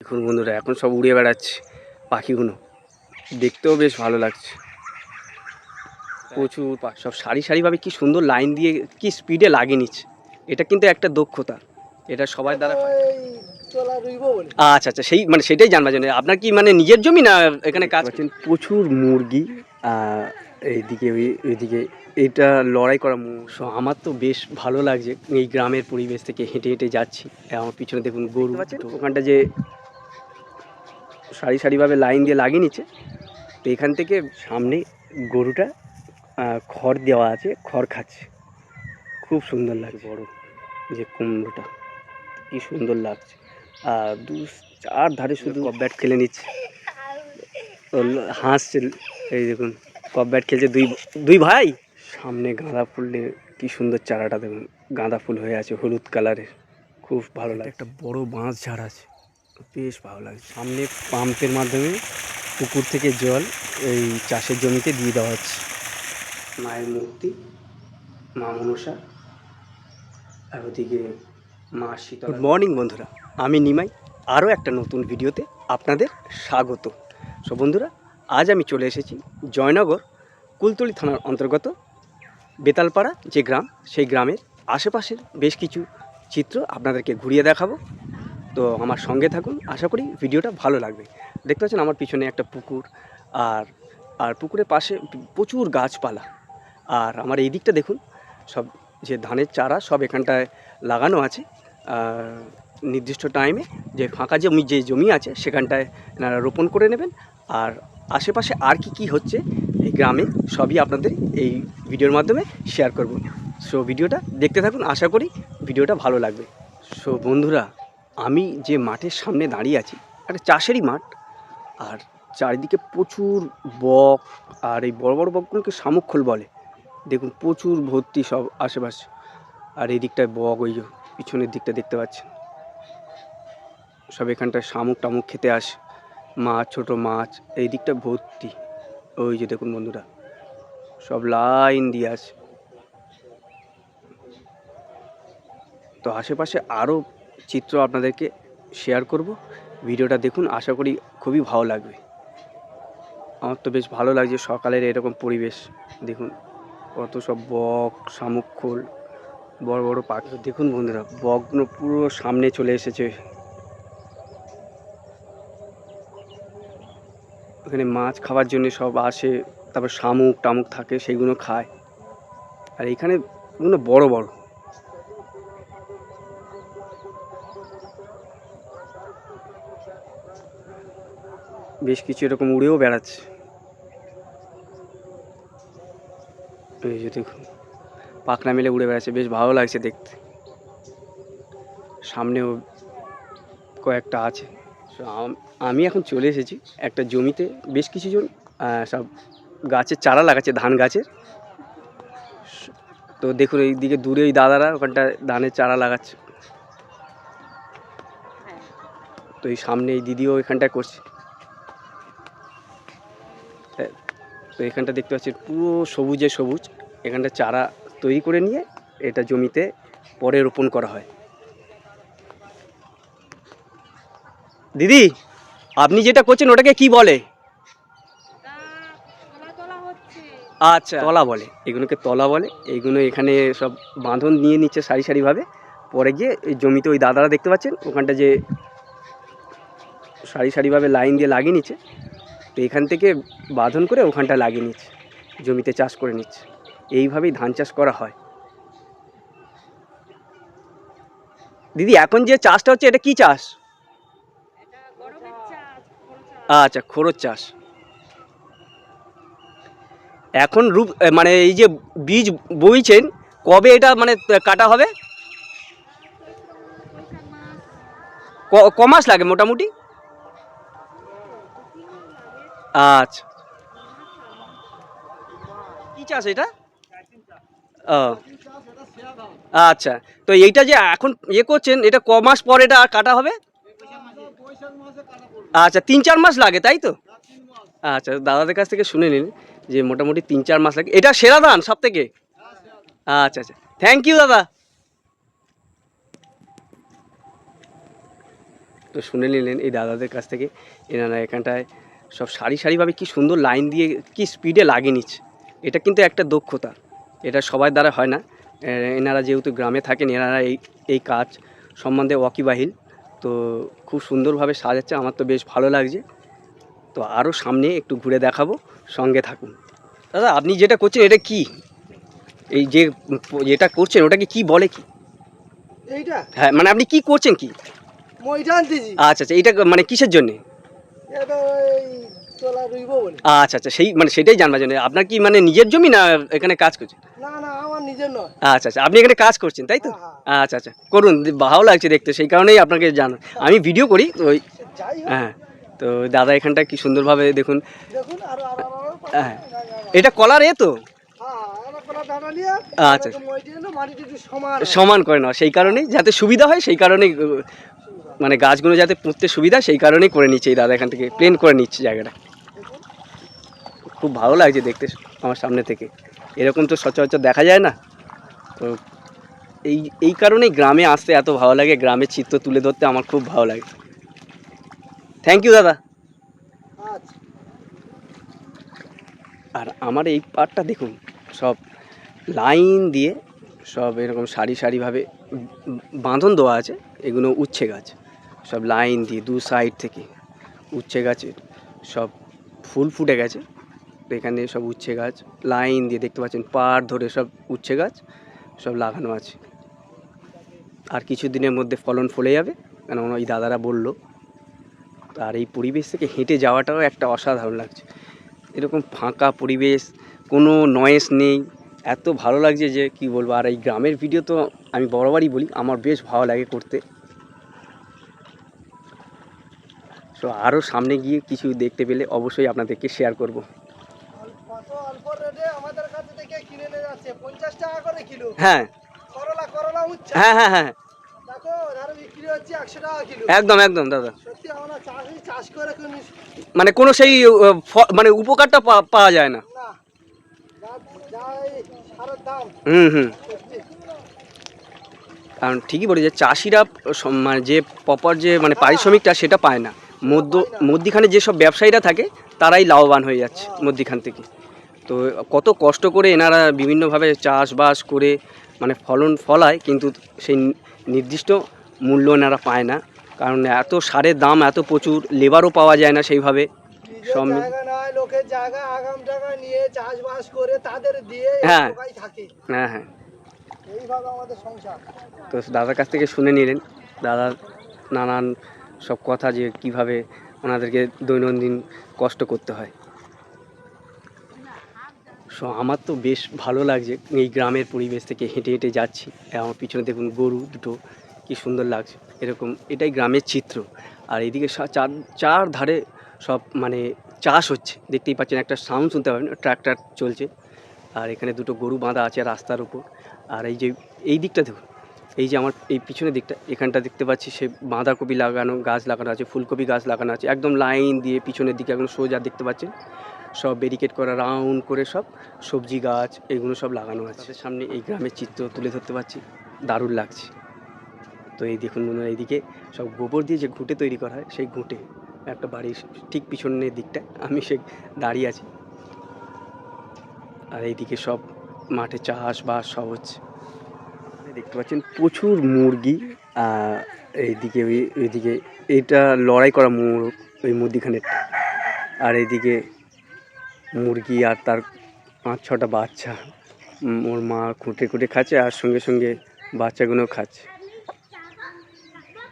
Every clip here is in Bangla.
দেখুন বন্ধুরা, এখন সব উড়ে বেড়াচ্ছে পাখিগুলো, দেখতেও বেশ ভালো লাগছে। প্রচুর পাখি সব সারি সারিভাবে কি সুন্দর লাইন দিয়ে কি স্পিডে লাগিয়ে নিচ্ছে। এটা কিন্তু একটা দক্ষতা, এটা সবার দ্বারা। আচ্ছা আচ্ছা, সেই মানে সেটাই জানবার জন্য। আপনার কি মানে নিজের জমি না এখানে কাজ করছেন? প্রচুর মুরগি এইদিকে ওইদিকে, এটা লড়াই করা আমার তো বেশ ভালো লাগছে এই গ্রামের পরিবেশ থেকে হেঁটে হেঁটে যাচ্ছি। আমার পিছনে দেখুন গরু, ওখানটা যে সারি সারিভাবে লাইন দিয়ে লাগিয়ে নিচ্ছে। তো এখান থেকে সামনে গরুটা খড় দেওয়া আছে, খড় খাচ্ছে, খুব সুন্দর লাগছে। বড় যে কুমড়োটা কি সুন্দর লাগছে, আর চার ধারে শুধু কব্যাট খেলে নিচ্ছে, হাসছে। এই দেখুন কব্যাট খেলছে দুই ভাই। সামনে গাঁদা ফুলে কি সুন্দর চারাটা দেখুন, গাঁদা ফুল হয়ে আছে হলুদ কালারের, খুব ভালো লাগে। একটা বড় বাঁশ ঝাড় আছে, বেশ ভালো লাগছে। সামনে পাম্পের মাধ্যমে পুকুর থেকে জল এই চাষের জমিতে দিয়ে দেওয়া হচ্ছে। মায়ের মূর্তি, মা মনসা, আর ওদিকে মা শীতলা। গুড মর্নিং বন্ধুরা, আমি নিমাই, আরও একটা নতুন ভিডিওতে আপনাদের স্বাগত। সো বন্ধুরা, আজ আমি চলে এসেছি জয়নগর কুলতলি থানার অন্তর্গত বেতালপাড়া যে গ্রাম, সেই গ্রামের আশেপাশের বেশ কিছু চিত্র আপনাদেরকে ঘুরিয়ে দেখাবো। তো আমার সঙ্গে থাকুন, আশা করি ভিডিওটা ভালো লাগবে। দেখতে পাচ্ছেন আমার পিছনে একটা পুকুর, আর পুকুরের পাশে প্রচুর গাছপালা। আর আমার এই দিকটা দেখুন, সব যে ধানের চারা সব এখানটায় লাগানো আছে। নির্দিষ্ট টাইমে যে ফাঁকা যে জমি আছে সেখানটায় এনারা রোপণ করে নেবেন। আর আশেপাশে আর কি হচ্ছে এই গ্রামে সবই আপনাদের এই ভিডিওর মাধ্যমে শেয়ার করব। সো ভিডিওটা দেখতে থাকুন, আশা করি ভিডিওটা ভালো লাগবে। সো বন্ধুরা, আমি যে মাঠের সামনে দাঁড়িয়ে আছি, একটা চাষেরই মাঠ, আর চারিদিকে প্রচুর বক, আর এই বড় বড় বকগুলোকে শামুকখোল বলে। দেখুন প্রচুর ভর্তি সব আশেপাশে। আর এই দিকটায় বক, ওই যে পিছনের দিকটা দেখতে পাচ্ছেন, সব এখানটায় শামুক টামুক খেতে আসে, মাছ, ছোট মাছ এই দিকটা ভর্তি। ওই যে দেখুন বন্ধুরা, সব লাইন দিয়ে আছে। তো আশেপাশে আরও চিত্র আপনাদেরকে শেয়ার করব, ভিডিওটা দেখুন, আশা করি খুবই ভালো লাগবে। আমার তো বেশ ভালো লাগছে সকালের এরকম পরিবেশ। দেখুন কত সব বক, শামুকখোল, বড় বড় পাখি। দেখুন বন্ধুরা, বকগুলো পুরো সামনে চলে এসেছে। এখানে মাছ খাওয়ার জন্য সব আসে, তারপর শামুক টামুক থাকে সেইগুলো খায়। আর এখানে এগুলো বড় বড়, বেশ কিছু এরকম উড়েও বেড়াচ্ছে। এই যে দেখুন পাখনা মেলে উড়ে বেড়াচ্ছে, বেশ ভালো লাগছে দেখতে। সামনেও কয়েকটা আছে। আমি এখন চলে এসেছি একটা জমিতে, বেশ কিছুজন সব গাছের চারা লাগাচ্ছে, ধান গাছের। তো দেখুন এইদিকে দূরে ওই দাদারা ওখানটা ধানের চারা লাগাচ্ছে। তো এই সামনে এই দিদিও এখানটায় করছে। তো এখানটা দেখতে পাচ্ছি পুরো সবুজে সবুজ। এখানটা চারা তৈরি করে নিয়ে এটা জমিতে পরে রোপণ করা হয়। দিদি, আপনি যেটা করছেন ওটাকে কি বলে? আচ্ছা, তলা বলে, এগুলোকে তলা বলে। এইগুলো এখানে সব বাঁধন নিয়ে নিচ্ছে সারি সারিভাবে, পরে গিয়ে এই জমিতে ওই দাদারা দেখতে পাচ্ছেন ওখানটা যে সারি সারিভাবে লাইন দিয়ে লাগিয়ে নিচ্ছে। তো এখান থেকে বাঁধন করে ওখানটা লাগিয়ে নিচ্ছে, জমিতে চাষ করে নিচ্ছে। এইভাবেই ধান চাষ করা হয়। দিদি, এখন যে চাষটা হচ্ছে এটা কি চাষ? আচ্ছা, খড়র চাষ। এখন মানে এই যে বীজ বইছেন, কবে এটা মানে কাটা হবে? ক মাস লাগে মোটামুটি? আচ্ছা, কি চাষ এটা? ও আচ্ছা, তো এইটা যে এখন করছেন, এটা ক মাস পর এটা কাটা হবে? আচ্ছা, 3-4 মাস লাগে তাই তো? আচ্ছা, দাদাদের কাছ থেকে শুনে নিন যে মোটামুটি 3-4 মাস লাগে। এটা সেরা ধান সব থেকে? আচ্ছা আচ্ছা, থ্যাংক ইউ দাদা। তো শুনে নিলেন এই দাদাদের কাছ থেকে। এনারা এখানটায় সব সারি সারিভাবে কি সুন্দর লাইন দিয়ে কি স্পিডে লাগিয়ে নিচ্ছে। এটা কিন্তু একটা দক্ষতা, এটা সবার দ্বারা হয় না। এনারা যেহেতু গ্রামে থাকেন, এনারা এই কাজ সম্বন্ধে ওয়াকিবাহিল। তো খুব সুন্দরভাবে সাজাচ্ছে, আমার তো বেশ ভালো লাগছে। তো আরও সামনে একটু ঘুরে দেখাবো, সঙ্গে থাকুন। দাদা আপনি যেটা করছেন এটা কি, এই যে যেটা করছেন ওটাকে কি বলে কি? এইটা হ্যাঁ মানে আপনি কি করছেন কি? মইটা আনতেছি। আচ্ছা আচ্ছা, এটা মানে কিসের জন্যে? এটা ওই তোলা রইব বলে। আচ্ছা আচ্ছা, সেই মানে সেটাই জানবার জন্য। আপনার কি মানে নিজের জমি না এখানে কাজ করছেন? না না, আমার নিজের নয়। আচ্ছা আচ্ছা, আপনি এখানে কাজ করছেন তাই তো? হ্যাঁ, আচ্ছা আচ্ছা, করুন, ভালো লাগছে দেখতে, সেই কারণেই আপনাকে জানা। আমি ভিডিও করি তো ওই। যাই হোক, হ্যাঁ, তো দাদা এখানটা কি সুন্দরভাবে দেখুন। দেখুন আরো আরো আরো হ্যাঁ, এটা কলার এ তো। হ্যাঁ, আরো কলা ডাটা নিয়ে আচ্ছা, মইটা এনে মাটিটা একটু সমান সমান করে নেওয়া, সেই কারণেই যাতে সুবিধা হয়, সেই কারণেই মানে গাছগুলো যাতে পুঁততে সুবিধা, সেই কারণেই করে নিচ্ছে এই দাদা, এখান থেকে প্লেন করে নিচ্ছে জায়গাটা। খুব ভালো লাগছে দেখতে আমার সামনে থেকে, এরকম তো সচরাচর দেখা যায় না। তো এই কারণেই গ্রামে আসতে এত ভালো লাগে, গ্রামের চিত্র তুলে ধরতে আমার খুব ভালো লাগে। থ্যাংক ইউ দাদা। আচ্ছা। আর আমার এই পার্টটা দেখুন, সব লাইন দিয়ে সব এরকম সারি সারিভাবে বাঁধন দেওয়া আছে। এগুলো উচ্ছে গাছ, সব লাইন দিয়ে দু সাইড থেকে উচ্ছে গাছের সব ফুল ফুটে গেছে। তো এখানে সব উচ্ছে গাছ লাইন দিয়ে দেখতে পাচ্ছেন, পাড় ধরে সব উচ্ছে গাছ সব লাগানো আছে। আর কিছু দিনের মধ্যে ফলন ফলে যাবে, কেন ওই দাদারা বললো। আর এই পরিবেশ থেকে হেঁটে যাওয়াটাও একটা অসাধারণ লাগছে। এরকম ফাঁকা পরিবেশ, কোনো নয়েজ নেই, এত ভালো লাগছে যে কি বলবো। আর এই গ্রামের ভিডিও তো আমি বরাবরই বলি আমার বেশ ভালো লাগে করতে। সো আরও সামনে গিয়ে কিছু দেখতে পেলে অবশ্যই আপনাদেরকে শেয়ার করব। কত অল্প রেটে আমাদের কাছে থেকে কিনে নিয়ে যাচ্ছে 50 টাকা করে কিলো। হ্যাঁ করলা উচ্ছে। হ্যাঁ হ্যাঁ হ্যাঁ, দেখো ধারে বিক্রি হচ্ছে 100 টাকা কিলো। একদম একদম দাদা। সত্যি আমরা চাষ করে কোনো মানে কোনো সেই মানে উপকারটা পাওয়া যায় না। না, যাই সারের দাম। হুম। সত্যি। কারণ ঠিকই বলে যে চাষিরা মানে যে প্রপার যে মানে পারিশ্রমিকটা সেটা পায় না। মধ্যিখানে যেসব ব্যবসায়ীরা থাকে তারাই লাভবান হয়ে যাচ্ছে মধ্যিখান থেকে। তো কত কষ্ট করে এনারা বিভিন্নভাবে চাষবাস করে মানে ফলন ফলায়, কিন্তু সেই নির্দিষ্ট মূল্য এনারা পায় না। কারণ এত সারের দাম এত প্রচুর, লেবারও পাওয়া যায় না সেইভাবে। নিজের জায়গা নয়, লোকের জায়গা আগাম টাকা নিয়ে চাষবাস করে তাদের দিয়ে হ্যাঁ থাকে। হ্যাঁ, এইভাবে আমাদের সংসার। তো দাদার কাছ থেকে শুনে নিলেন দাদার নানান সব কথা, যে কিভাবে ওনাদেরকে দৈনন্দিন কষ্ট করতে হয়। সো আমার তো বেশ ভালো লাগছে এই গ্রামের পরিবেশ থেকে হেঁটে হেঁটে যাচ্ছি। আমার পিছনে দেখুন গরু দুটো কি সুন্দর লাগছে, এরকম এটাই গ্রামের চিত্র। আর এইদিকে চার ধারে সব মানে চাষ হচ্ছে, দেখতেই পাচ্ছেন, একটা সাউন্ড শুনতে পাবেন, ট্রাক্টর চলছে। আর এখানে দুটো গরু বাঁধা আছে রাস্তার উপর। আর এই দিকটা দেখুন, এই যে আমার এই পিছনের দিকটা, এখানটা দেখতে পাচ্ছি সে বাঁধাকপি লাগানো, গাছ লাগানো আছে, ফুলকপি গাছ লাগানো আছে, একদম লাইন দিয়ে পিছনের দিকে একদম সোজা দেখতে পাচ্ছেন সব ব্যারিকেড করা রাউন্ড করে সব সবজি গাছ এগুলো সব লাগানো আছে। তাদের সামনে এই গ্রামের চিত্র তুলে ধরতে পারছি, দারুণ লাগছে। তো এই দেখুন মনে হয় এইদিকে সব গোবর দিয়ে যে ঘুঁটে তৈরি করা হয়, সেই ঘুঁটে একটা বাড়ির ঠিক পিছনের দিকটা আমি সে দাঁড়িয়ে আছি। আর এইদিকে সব মাঠে চাষবাস সব হচ্ছে, দেখতে পাচ্ছেন প্রচুর মুরগি। এইদিকে ওইদিকে এইটা লড়াই করা মোরগ, ওই মুদিখানে। আর এইদিকে মুরগি আর তার 5-6টা বাচ্চা, ওর মা খুঁটে খুঁটে খাচ্ছে, আর সঙ্গে সঙ্গে বাচ্চাগুলোও খাচ্ছে।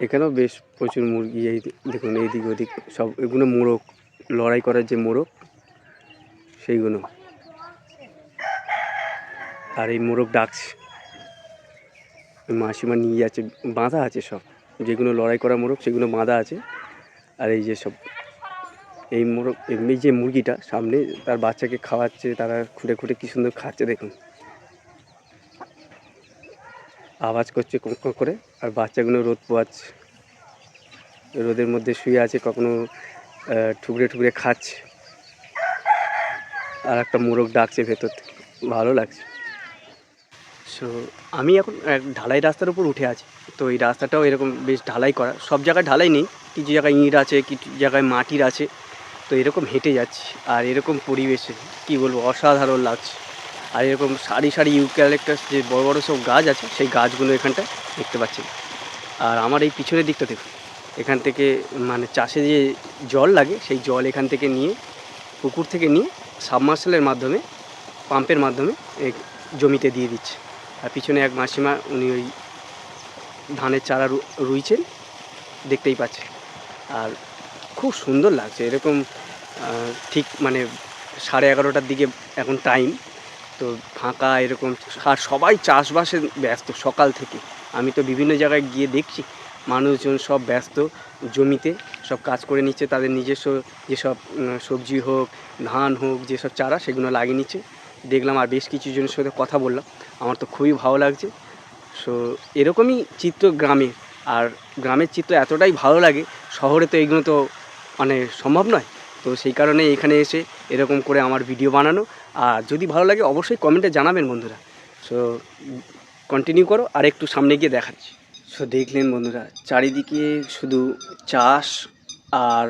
এখানেও বেশ প্রচুর মুরগি, এই দেখুন এইদিক ওদিক সব, এগুলো মোরগ, লড়াই করার যে মোরগ সেইগুলো। আর এই মোরগ ডাকছে, মাসিমা নিয়ে যাচ্ছে, বাঁধা আছে সব, যেগুলো লড়াই করা মোরগ সেগুলো বাঁধা আছে। আর এই যে সব এই মোরগ, এমনি যে মুরগিটা সামনে তার বাচ্চাকে খাওয়াচ্ছে, তারা খুঁটে খুঁটে কী সুন্দর খাচ্ছে দেখুন, আওয়াজ করছে কক কক করে। আর বাচ্চাগুলো রোদ পোয়াচ্ছে, রোদের মধ্যে শুয়ে আছে, কখনো ঠুকরে ঠুকরে খাচ্ছে। আর একটা মোরগ ডাকছে ভেতর থেকে, ভালো লাগছে। সো আমি এখন এক ঢালাই রাস্তার উপর উঠে আছি। তো এই রাস্তাটাও এরকম বেশ ঢালাই করা, সব জায়গায় ঢালাই নেই, কিছু জায়গায় ইট আছে, কিছু জায়গায় মাটির আছে। তো এরকম হেঁটে যাচ্ছি আর এরকম পরিবেশে কি বলবো, অসাধারণ লাগছে। আর এরকম সারি সারি ইউক্যালিপটাস যে বড় বড় সব গাছ আছে, সেই গাছগুলো এখানটায় দেখতে পাচ্ছি। আর আমার এই পিছনের দিকটা দেখুন, এখান থেকে মানে চাষে যে জল লাগে, সেই জল এখান থেকে নিয়ে, পুকুর থেকে নিয়ে সাবমার্সেলের মাধ্যমে, পাম্পের মাধ্যমে জমিতে দিয়ে দিচ্ছে। আর পিছনে এক মাসিমা, উনি ওই ধানের চারা রুইছেন, দেখতেই পাচ্ছে। আর খুব সুন্দর লাগছে এরকম। ঠিক মানে 11:30টার দিকে এখন টাইম, তো ফাঁকা এরকম। আর সবাই চাষবাসে ব্যস্ত সকাল থেকে। আমি তো বিভিন্ন জায়গায় গিয়ে দেখছি মানুষজন সব ব্যস্ত, জমিতে সব কাজ করে নিচ্ছে, তাদের নিজস্ব যেসব সবজি হোক, ধান হোক, যেসব চারা, সেগুলো লাগিয়ে নিচ্ছে দেখলাম। আর বেশ কিছু জনের সাথে কথা বললাম, আমার তো খুবই ভালো লাগছে। সো এরকমই চিত্র গ্রামে। আর গ্রামের চিত্র এতটাই ভালো লাগে, শহরে তো এইগুলো তো মানে সম্ভব নয়। তো সেই কারণে এখানে এসে এরকম করে আমার ভিডিও বানানো। আর যদি ভালো লাগে অবশ্যই কমেন্টে জানাবেন বন্ধুরা। সো কন্টিনিউ করো, আর একটু সামনে গিয়ে দেখাচ্ছি। সো দেখলেন বন্ধুরা, চারিদিকে শুধু চাষ আর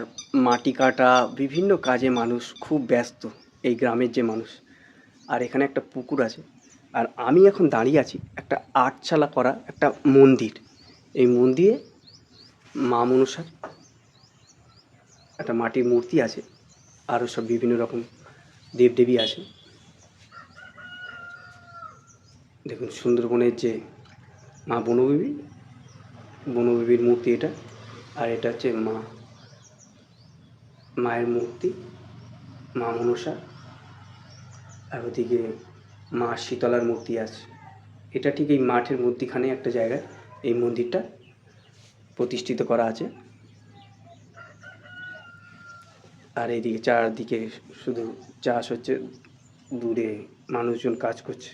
মাটি কাটা, বিভিন্ন কাজে মানুষ খুব ব্যস্ত, এই গ্রামের যে মানুষ। আর এখানে একটা পুকুর আছে। আর আমি এখন দাঁড়িয়ে আছি একটা আটচালা করা একটা মন্দির। এই মন্দিরে মা মনসার একটা মাটির মূর্তি আছে, আরও সব বিভিন্ন রকম দেবদেবী আছে। দেখুন সুন্দরবনের যে মা বনবিবির মূর্তি এটা। আর এটা হচ্ছে মায়ের মূর্তি, মা মনসা। আর ওদিকে মা শীতলার মূর্তি আছে। এটা ঠিক এই মাঠের মধ্যিখানে একটা জায়গায় এই মন্দিরটা প্রতিষ্ঠিত করা আছে। আর এইদিকে চারদিকে শুধু চাষ হচ্ছে, দূরে মানুষজন কাজ করছে।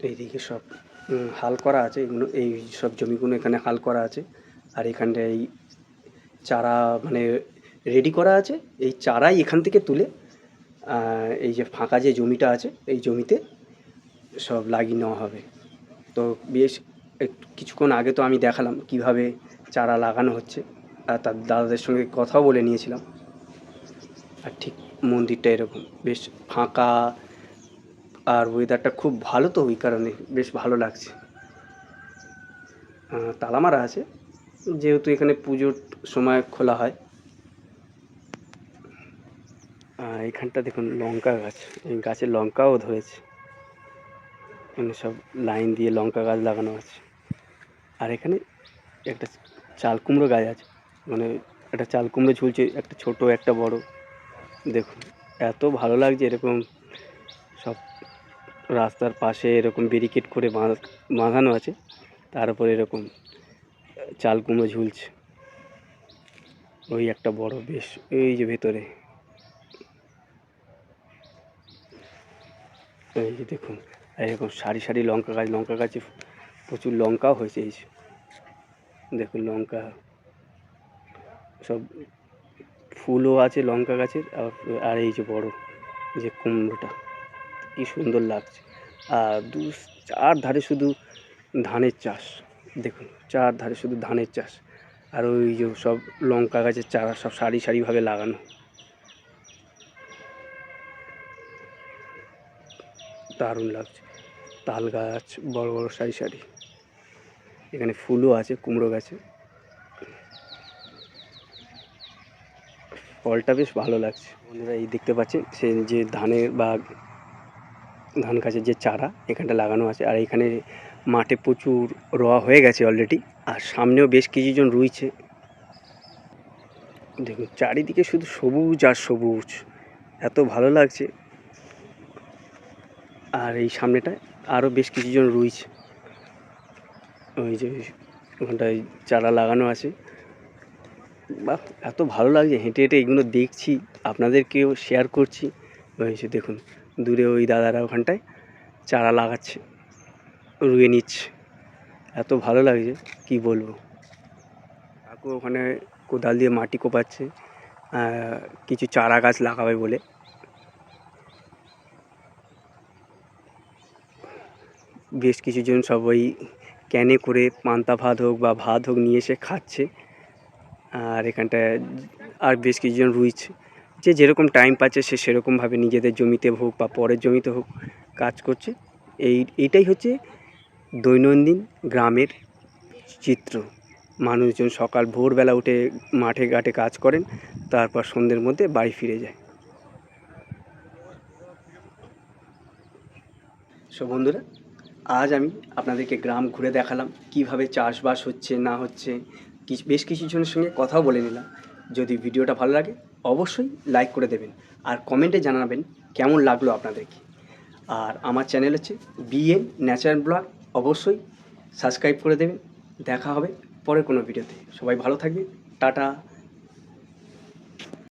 এইদিকে সব হাল করা আছে, এগুলো এই সব জমিগুলো এখানে হাল করা আছে। আর এখানটায় এই চারা মানে রেডি করা আছে। এই চারাই এখান থেকে তুলে এই যে ফাঁকা যে জমিটা আছে, এই জমিতে সব লাগিয়ে নেওয়া হবে। তো বেশ কিছুক্ষণ আগে তো আমি দেখালাম কিভাবে চারা লাগানো হচ্ছে, আর তার দাদাদের সঙ্গে কথাও বলে নিয়েছিলাম। আর ঠিক মন্দিরটা এরকম বেশ ফাঁকা, আর ওয়েদারটা খুব ভালো, তো ওই কারণে বেশ ভালো লাগছে। তালা মারা আছে, যেহেতু এখানে পুজোর সময় খোলা হয়। এখানটা দেখুন লঙ্কা গাছ, এই গাছে লঙ্কাও ধরেছে। এখানে সব লাইন দিয়ে লঙ্কা গাছ লাগানো আছে। আর এখানে একটা চাল কুমড়ো গাছ আছে, মানে একটা চাল কুমড়ো ঝুলছে, একটা ছোট একটা বড়। দেখুন এত ভালো লাগছে, এরকম সব রাস্তার পাশে এরকম ব্যারিকেড করে বাঁধানো আছে, তার উপর এরকম চাল কুমড়ো ঝুলছে। ওই একটা বড় বেশ, এই যে ভেতরে এই যে দেখুন, এরকম সারি সারি লঙ্কা গাছে প্রচুর লঙ্কাও হয়েছে। এই যে দেখুন লঙ্কা, সব ফুলও আছে লঙ্কা গাছের। আর এই যে বড় যে কুমড়োটা, কি সুন্দর লাগছে। আর চার ধারে শুধু ধানের চাষ। দেখুন চার ধারে শুধু ধানের চাষ। আর ওই যে সব লঙ্কা গাছের চারা সব সারি সারিভাবে লাগানো, দারুণ লাগছে। তাল গাছ বড় বড় সারি সারি, এখানে ফুলও আছে কুমড়ো গাছে। ফলটা বেশ ভালো লাগছে বন্ধুরা। এই দেখতে পাচ্ছেন সে যে ধানের বা ধান গাছের যে চারা এখানটা লাগানো আছে। আর এখানে মাঠে প্রচুর রোয়া হয়ে গেছে অলরেডি, আর সামনেও বেশ কিছুজন রুইছে। দেখুন চারিদিকে শুধু সবুজ আর সবুজ, এত ভালো লাগছে। আর এই সামনেটায় আরও বেশ কিছুজন রুইছে, ওই যে ওখানটায় চারা লাগানো আছে। বাহ, এত ভালো লাগছে হেঁটে হেঁটে এগুলো দেখছি, আপনাদেরকেও শেয়ার করছি। ওই যে দেখুন দূরে ওই দাদারা ওখানটায় চারা লাগাচ্ছে, রুয়ে নিচ্ছে। এত ভালো লাগছে কি বলবো। কাকু ওখানে কোদাল দিয়ে মাটি কোপাচ্ছে, কিছু চারা গাছ লাগাবে বলে। বেশ কিছুজন সবাই ক্যানে করে পান্তা ভাত হোক বা ভাত হোক নিয়ে এসে খাচ্ছে। আর এখানটায় আর বেশ কিছুজন রুইছে, যে যেরকম টাইম পাচ্ছে সে সেরকমভাবে নিজেদের জমিতে হোক বা পরের জমিতে হোক কাজ করছে। এইটাই হচ্ছে দৈনন্দিন গ্রামের চিত্র। মানুষজন সকাল ভোরবেলা উঠে মাঠে ঘাটে কাজ করেন, তারপর সন্ধ্যের মধ্যে বাড়ি ফিরে যায়। সো বন্ধুরা, আজ আমি আপনাদেরকে গ্রাম ঘুরে দেখালাম কিভাবে চাষবাস হচ্ছে না হচ্ছে, বেশ কিছুজনের সঙ্গে কথাও বলে নিলাম। যদি ভিডিওটা ভালো লাগে অবশ্যই লাইক করে দেবেন আর কমেন্টে জানাবেন কেমন লাগলো আপনাদেরকে। আর আমার চ্যানেল হচ্ছে বিএন ন্যাচারাল ব্লগ, অবশ্যই সাবস্ক্রাইব করে দেবেন। দেখা হবে পরের কোনো ভিডিওতে। সবাই ভালো থাকবেন, টাটা।